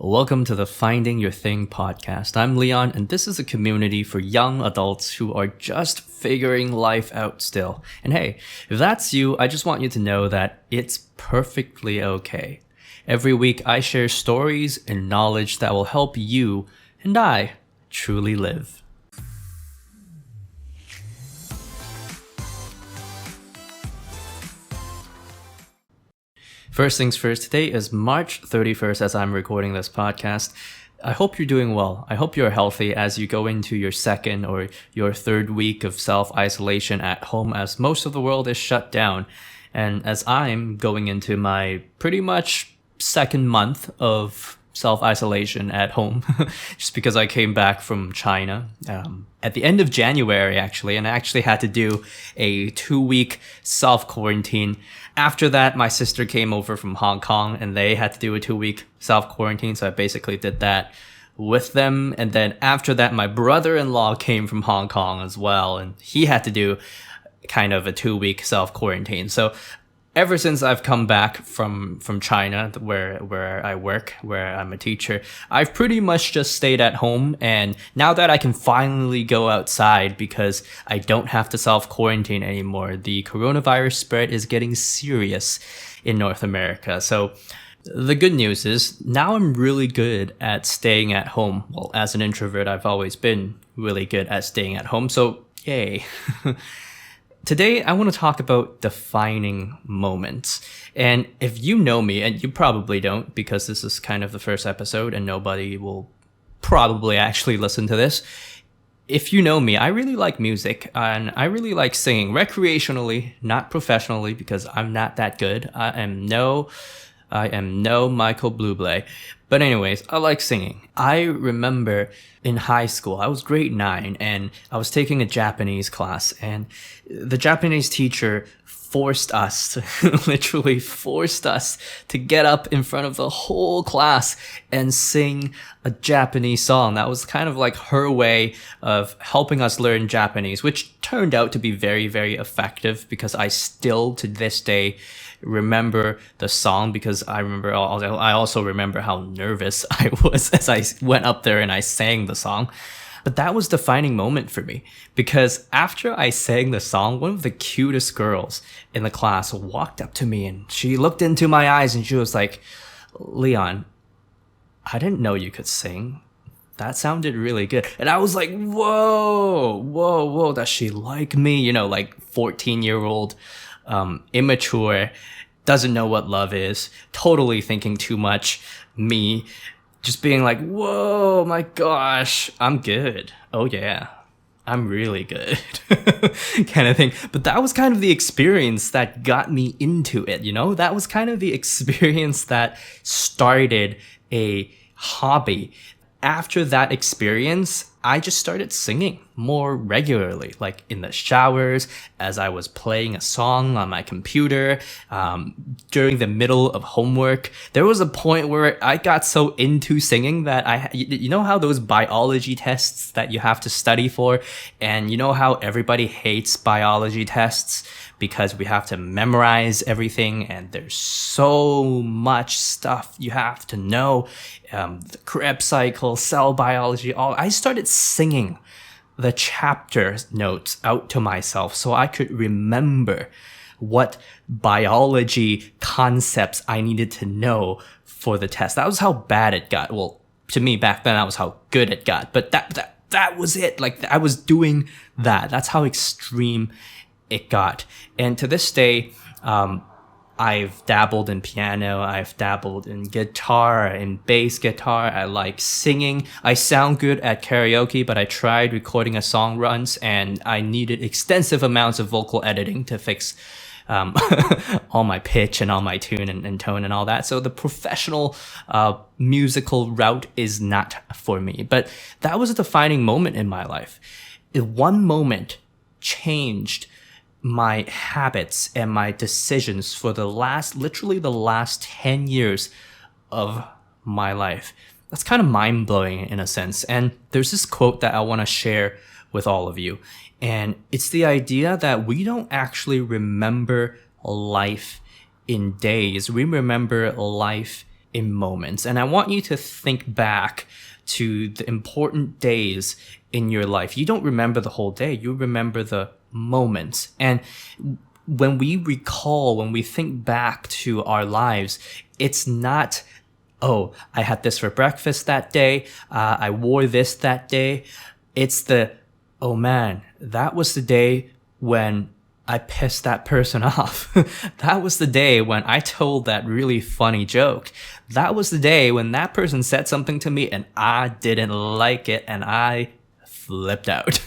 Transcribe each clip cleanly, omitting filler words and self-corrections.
Welcome to the Finding Your Thing podcast. I'm Leon, and this is a community for young adults who are just figuring life out still. And hey, if that's you, I just want you to know that it's perfectly okay. Every week, I share stories and knowledge that will help you and I truly live. First things first, today is March 31st as I'm recording this podcast. I hope you're doing well. I hope you're healthy as you go into your second or your third week of self-isolation at home as most of the world is shut down. And as I'm going into my pretty much second month of self-isolation at home, just because I came back from China at the end of January, actually, and I actually had to do a 2-week self-quarantine. After that, my sister came over from Hong Kong and they had to do a 2-week self-quarantine. So I basically did that with them. And then after that, my brother-in-law came from Hong Kong as well. And he had to do kind of a 2-week self-quarantine. So ever since I've come back from China, where I work, where I'm a teacher, I've pretty much just stayed at home. And now that I can finally go outside because I don't have to self-quarantine anymore, the coronavirus spread is getting serious in North America. So the good news is now I'm really good at staying at home. Well, as an introvert, I've always been really good at staying at home. So yay. Today, I want to talk about defining moments. And if you know me, and you probably don't because this is kind of the first episode and nobody will probably actually listen to this. If you know me, I really like music and I really like singing recreationally, not professionally because I'm not that good. I am no Michael Bublé. But anyways, I like singing. I remember in high school, I was grade 9 and I was taking a Japanese class and the Japanese teacher literally forced us to get up in front of the whole class and sing a Japanese song. That was kind of like her way of helping us learn Japanese, which turned out to be very, very effective because I still to this day remember the song because I also remember how nervous I was as I went up there and I sang the song. But that was a defining moment for me because after I sang the song, one of the cutest girls in the class walked up to me and she looked into my eyes and she was like, "Leon, I didn't know you could sing. That sounded really good." And I was like, whoa, does she like me? You know, like 14-year-old, immature, doesn't know what love is, totally thinking too much, me just being like, whoa, my gosh, I'm good. Oh yeah, I'm really good kind of thing. But that was kind of the experience that got me into it, you know? That was kind of the experience that started a hobby. After that experience, I just started singing more regularly, like in the showers, as I was playing a song on my computer, during the middle of homework. There was a point where I got so into singing that you know how those biology tests that you have to study for, and you know how everybody hates biology tests because we have to memorize everything and there's so much stuff you have to know, the Krebs cycle, cell biology, I started singing the chapter notes out to myself so I could remember what biology concepts I needed to know for the test. That was how bad it got. Well, to me back then, that was how good it got. But that was it. Like I was doing that. That's how extreme it got. And to this day, I've dabbled in piano, I've dabbled in guitar, in bass guitar, I like singing. I sound good at karaoke, but I tried recording a song once and I needed extensive amounts of vocal editing to fix all my pitch and all my tune and tone and all that. So the professional musical route is not for me. But that was a defining moment in my life. One moment changed my habits and my decisions for literally the last 10 years of my life. That's kind of mind-blowing in a sense. And there's this quote that I want to share with all of you. And it's the idea that we don't actually remember life in days. We remember life a moment. And I want you to think back to the important days in your life. You don't remember the whole day, you remember the moments. And when we recall, when we think back to our lives, it's not, oh, I had this for breakfast that day, I wore this that day. It's the, oh man, that was the day when I pissed that person off. That was the day when I told that really funny joke. That was the day when that person said something to me and I didn't like it and I flipped out.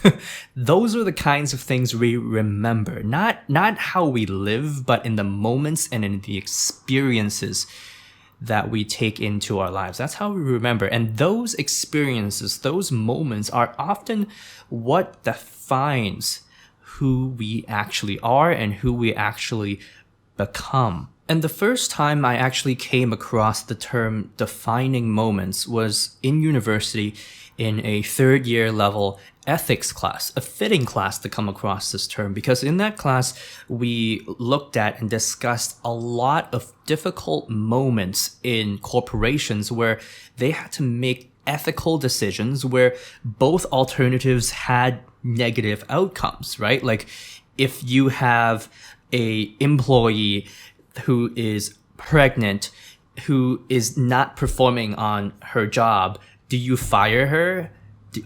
Those are the kinds of things we remember. Not how we live, but in the moments and in the experiences that we take into our lives. That's how we remember. And those experiences, those moments are often what defines who we actually are and who we actually become. And the first time I actually came across the term defining moments was in university in a third year level ethics class, a fitting class to come across this term, because in that class we looked at and discussed a lot of difficult moments in corporations where they had to make ethical decisions where both alternatives had negative outcomes, right? Like if you have a employee who is pregnant, who is not performing on her job, do you fire her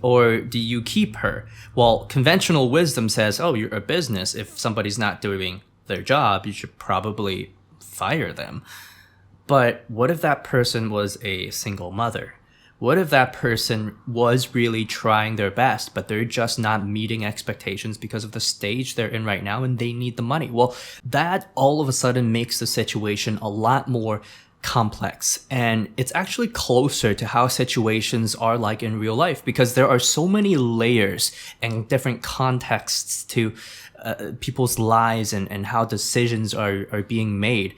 or do you keep her? Well, conventional wisdom says, oh, you're a business. If somebody's not doing their job, you should probably fire them. But what if that person was a single mother? What if that person was really trying their best, but they're just not meeting expectations because of the stage they're in right now and they need the money? Well, that all of a sudden makes the situation a lot more complex. And it's actually closer to how situations are like in real life, because there are so many layers and different contexts to people's lives and how decisions are being made.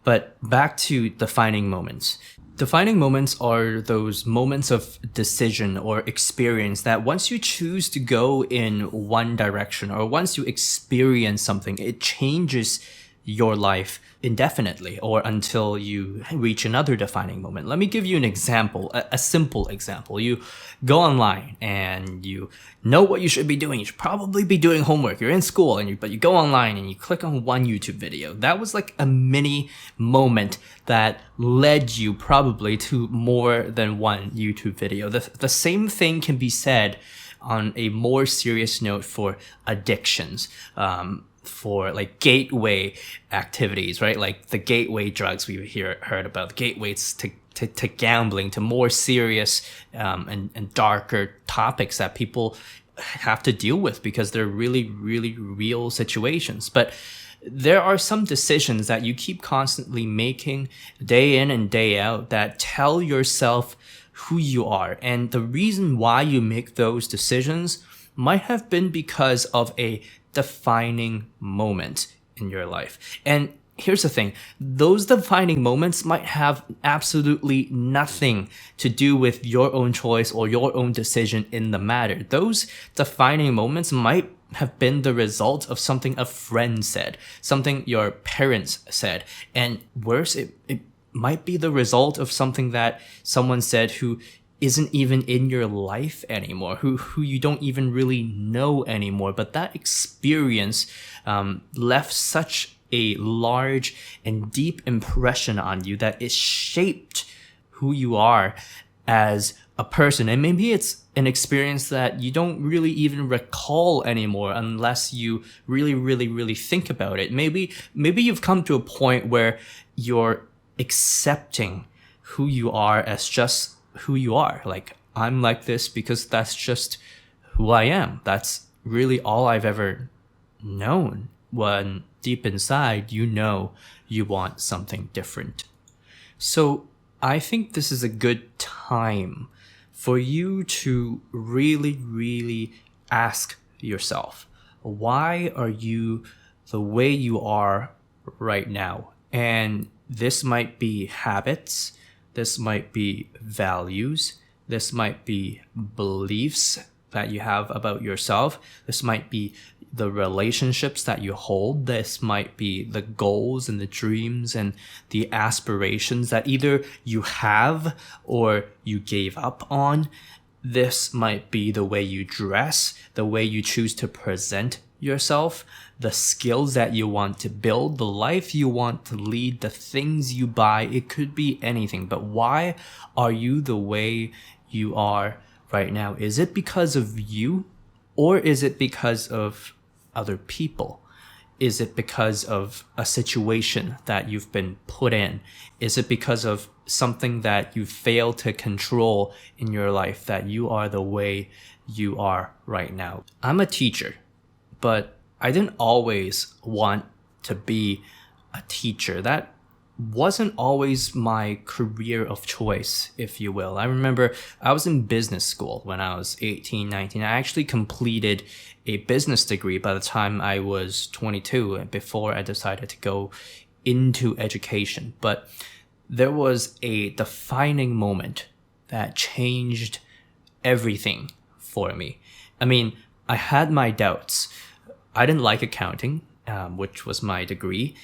But back to defining moments. Defining moments are those moments of decision or experience that once you choose to go in one direction or once you experience something, it changes your life indefinitely or until you reach another defining moment. Let me give you an example, a simple example. You go online and you know what you should be doing. You should probably be doing homework. You're in school, but you go online and you click on one YouTube video. That was like a mini moment that led you probably to more than one YouTube video. The same thing can be said on a more serious note for addictions. For like gateway activities, right? Like the gateway drugs we heard about, the gateways to gambling, to more serious and darker topics that people have to deal with because they're really, really real situations. But there are some decisions that you keep constantly making day in and day out that tell yourself who you are. And the reason why you make those decisions might have been because of a defining moment in your life. And here's the thing, those defining moments might have absolutely nothing to do with your own choice or your own decision in the matter. Those defining moments might have been the result of something a friend said, something your parents said, and worse, it might be the result of something that someone said who isn't even in your life anymore, who you don't even really know anymore. But that experience left such a large and deep impression on you that it shaped who you are as a person. And maybe it's an experience that you don't really even recall anymore unless you really, really, really think about it. Maybe you've come to a point where you're accepting who you are as just who you are. Like, I'm like this because that's just who I am. That's really all I've ever known. When deep inside, you know you want something different. So I think this is a good time for you to really, really ask yourself, why are you the way you are right now? And this might be habits, this might be values, this might be beliefs that you have about yourself, this might be the relationships that you hold. This might be the goals and the dreams and the aspirations that either you have or you gave up on. This might be the way you dress, the way you choose to present yourself, the skills that you want to build, the life you want to lead, the things you buy. It could be anything. But why are you the way you are right now? Is it because of you, or is it because of other people? Is it because of a situation that you've been put in? Is it because of something that you fail to control in your life that you are the way you are right now? I'm a teacher, but I didn't always want to be a teacher. That wasn't always my career of choice, if you will. I remember I was in business school when I was 18, 19. I actually completed a business degree by the time I was 22, before I decided to go into education. But there was a defining moment that changed everything for me. I mean, I had my doubts. I didn't like accounting, which was my degree,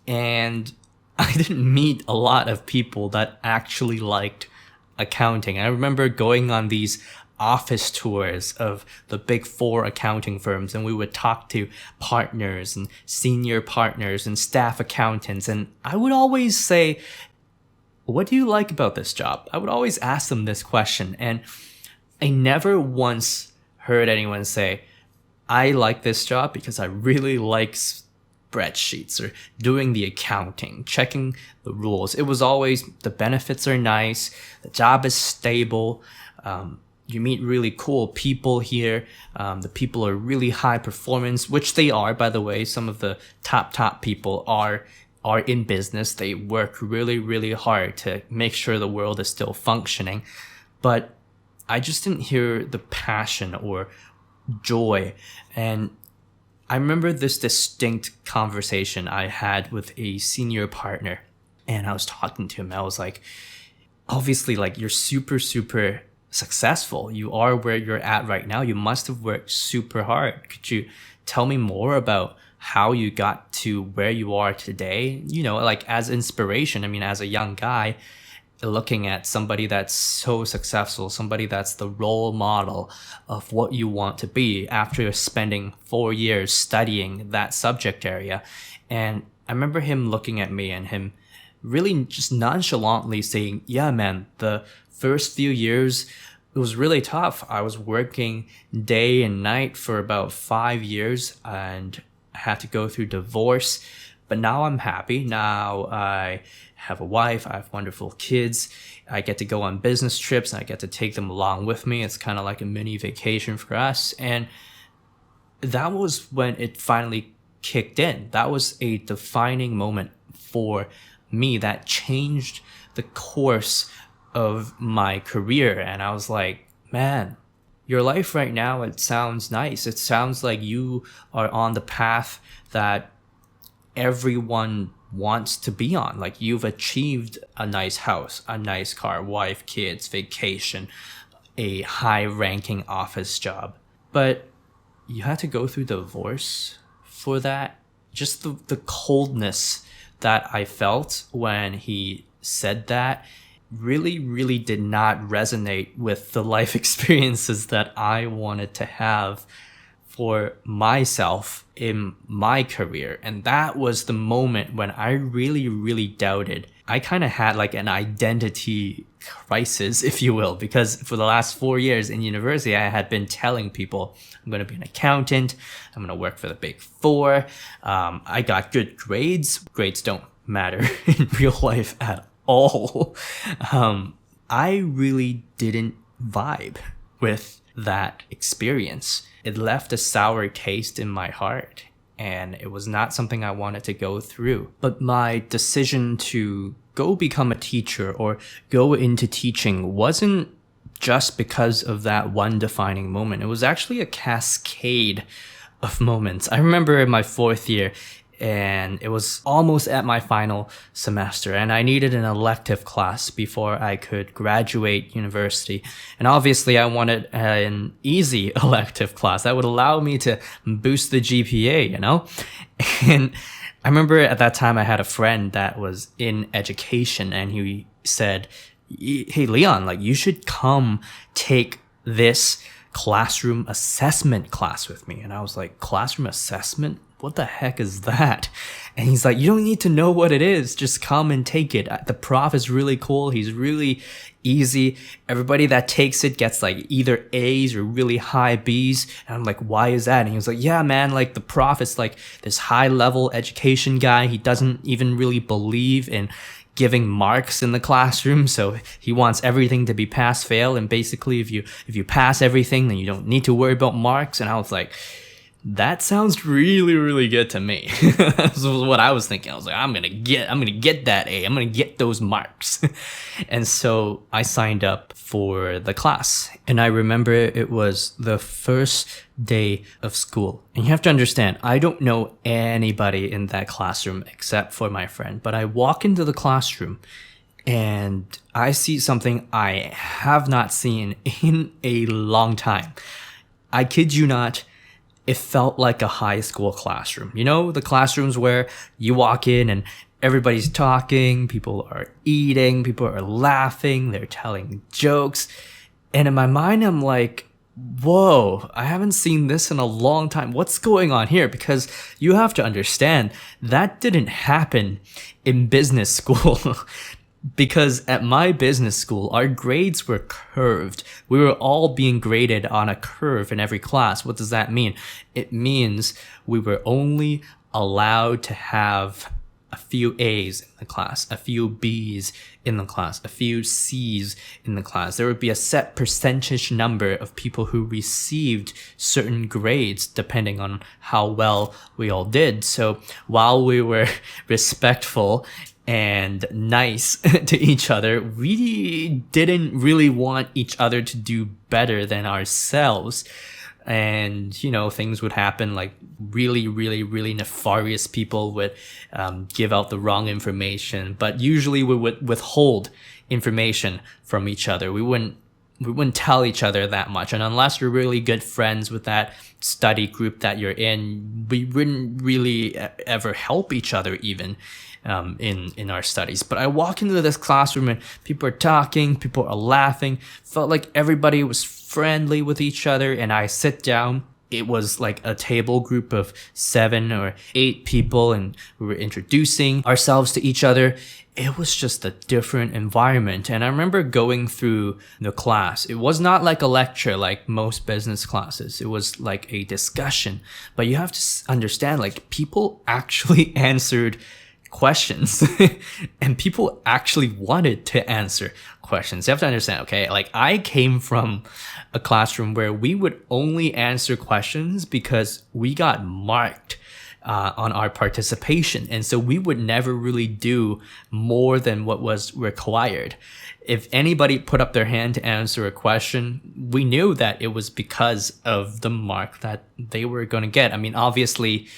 and I didn't meet a lot of people that actually liked accounting. I remember going on these office tours of the big four accounting firms, and we would talk to partners and senior partners and staff accountants, and I would always say, what do you like about this job? I would always ask them this question, and I never once heard anyone say, I like this job because I really like spreadsheets or doing the accounting, checking the rules. It was always the benefits are nice, the job is stable, you meet really cool people here, the people are really high performance, which they are, by the way. Some of the top people are in business. They work really, really hard to make sure the world is still functioning. But I just didn't hear the passion or joy. And I remember this distinct conversation I had with a senior partner, and I was talking to him. I was like, obviously, like, you're super successful. You are where you're at right now. You must have worked super hard. Could you tell me more about how you got to where you are today? You know, like, as inspiration. I mean, as a young guy, looking at somebody that's so successful, somebody that's the role model of what you want to be after spending 4 years studying that subject area. And I remember him looking at me and him really just nonchalantly saying, yeah, man, the first few years, it was really tough. I was working day and night for about 5 years, and I had to go through divorce. But now I'm happy. Now I have a wife, I have wonderful kids, I get to go on business trips, and I get to take them along with me. It's kind of like a mini vacation for us. And that was when it finally kicked in. That was a defining moment for me that changed the course of my career. And I was like, man, your life right now, it sounds nice. It sounds like you are on the path that everyone wants to be on. Like, you've achieved a nice house, a nice car, wife, kids, vacation, a high-ranking office job. But you had to go through divorce for that. Just the coldness that I felt when he said that really did not resonate with the life experiences that I wanted to have for myself in my career. And that was the moment when I really doubted. I kind of had like an identity crisis, if you will, because for the last 4 years in university, I had been telling people I'm going to be an accountant, I'm going to work for the big four. I got good grades. Grades don't matter in real life at all. I really didn't vibe with that experience. It left a sour taste in my heart, and it was not something I wanted to go through. But my decision to go become a teacher or go into teaching wasn't just because of that one defining moment. It was actually a cascade of moments. I remember in my 4th year, and it was almost at my final semester, and I needed an elective class before I could graduate university. And obviously I wanted an easy elective class that would allow me to boost the GPA, you know? And I remember at that time I had a friend that was in education, and he said, hey Leon, like you should come take this classroom assessment class with me. And I was like, classroom assessment? What the heck is that? And he's like, you don't need to know what it is. Just come and take it. The prof is really cool. He's really easy. Everybody that takes it gets like either A's or really high B's. And I'm like, why is that? And he was like, yeah, man, like the prof is like this high level education guy. He doesn't even really believe in giving marks in the classroom, so he wants everything to be pass fail, and basically if you pass everything, then you don't need to worry about marks. And I was like, that sounds really, really good to me. This was what I was thinking. I was like, I'm gonna get that A. I'm gonna get those marks. And so I signed up for the class. And I remember it was the first day of school. And you have to understand, I don't know anybody in that classroom except for my friend. But I walk into the classroom and I see something I have not seen in a long time. I kid you not. It felt like a high school classroom. You know, the classrooms where you walk in and everybody's talking, people are eating, people are laughing, they're telling jokes. And in my mind, I'm like, whoa, I haven't seen this in a long time. What's going on here? Because you have to understand, that didn't happen in business school. Because at my business school, our grades were curved. We were all being graded on a curve in every class. What does that mean? It means we were only allowed to have a few A's in the class, a few B's in the class, a few C's in the class. There would be a set percentage number of people who received certain grades depending on how well we all did. So while we were respectful and nice to each other, we didn't really want each other to do better than ourselves. And, you know, things would happen, like really, really, really nefarious people would give out the wrong information, but usually we would withhold information from each other. We wouldn't tell each other that much. And unless you're really good friends with that study group that you're in, we wouldn't really ever help each other even in our studies. But I walk into this classroom and people are talking, people are laughing, felt like everybody was friendly with each other. And I sit down. It was like a table group of 7 or 8 people, and we were introducing ourselves to each other. It was just a different environment. And I remember going through the class. It was not like a lecture like most business classes. It was like a discussion. But you have to understand, like, people actually answered questions and people actually wanted to answer questions. You have to understand, okay, like I came from a classroom where we would only answer questions because we got marked on our participation, and so we would never really do more than what was required. If anybody put up their hand to answer a question, we knew that it was because of the mark that they were going to get. I mean, obviously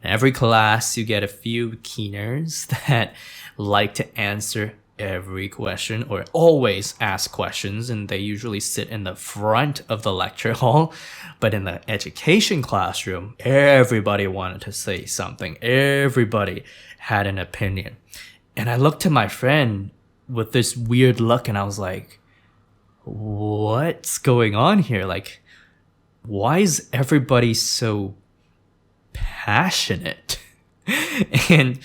in every class, you get a few keeners that like to answer every question or always ask questions, and they usually sit in the front of the lecture hall. But in the education classroom, everybody wanted to say something. Everybody had an opinion. And I looked at my friend with this weird look, and I was like, what's going on here? Like, why is everybody so passionate? And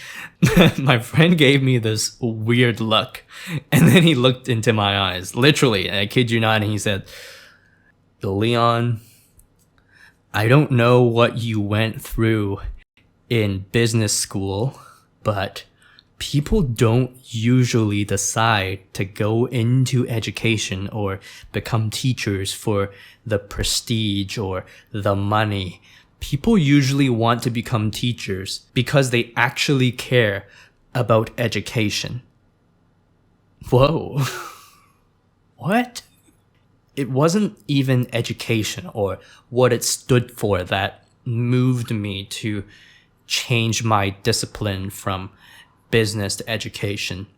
my friend gave me this weird look, and then he looked into my eyes, literally, I kid you not, and he said, Leon, I don't know what you went through in business school, but people don't usually decide to go into education or become teachers for the prestige or the money. People usually want to become teachers because they actually care about education. Whoa. What? It wasn't even education or what it stood for that moved me to changed my discipline from business to education.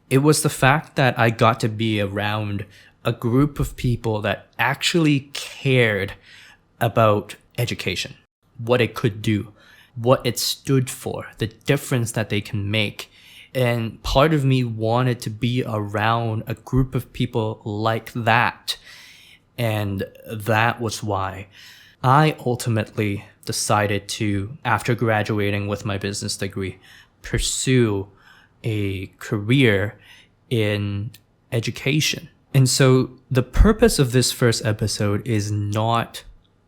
It was the fact that I got to be around a group of people that actually cared about education, what it could do, what it stood for, the difference that they can make. And part of me wanted to be around a group of people like that. And that was why I ultimately decided to, after graduating with my business degree, pursue a career in education. And so the purpose of this first episode is not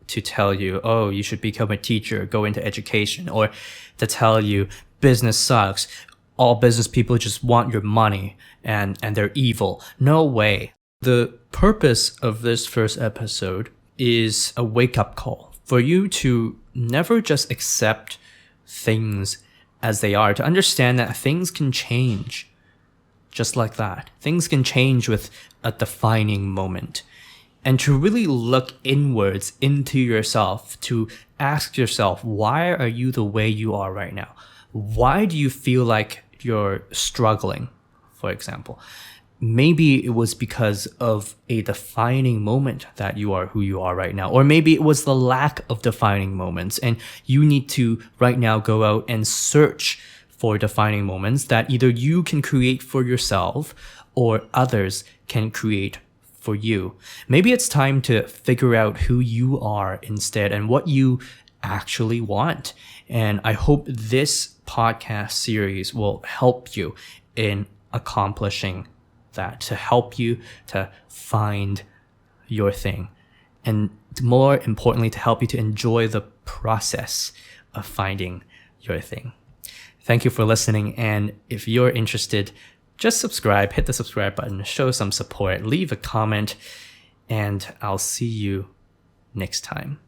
to tell you, oh, you should become a teacher, go into education, or to tell you business sucks, all business people just want your money and they're evil. No way. The purpose of this first episode is a wake-up call for you to never just accept things as they are, to understand that things can change just like that. Things can change with a defining moment. And to really look inwards into yourself, to ask yourself, why are you the way you are right now? Why do you feel like you're struggling, for example? Maybe it was because of a defining moment that you are who you are right now. Or maybe it was the lack of defining moments, and you need to right now go out and search for defining moments that either you can create for yourself or others can create for you. Maybe it's time to figure out who you are instead and what you actually want. And I hope this podcast series will help you in accomplishing that, to help you to find your thing. And more importantly, to help you to enjoy the process of finding your thing. Thank you for listening. And if you're interested, just subscribe, hit the subscribe button, show some support, leave a comment, and I'll see you next time.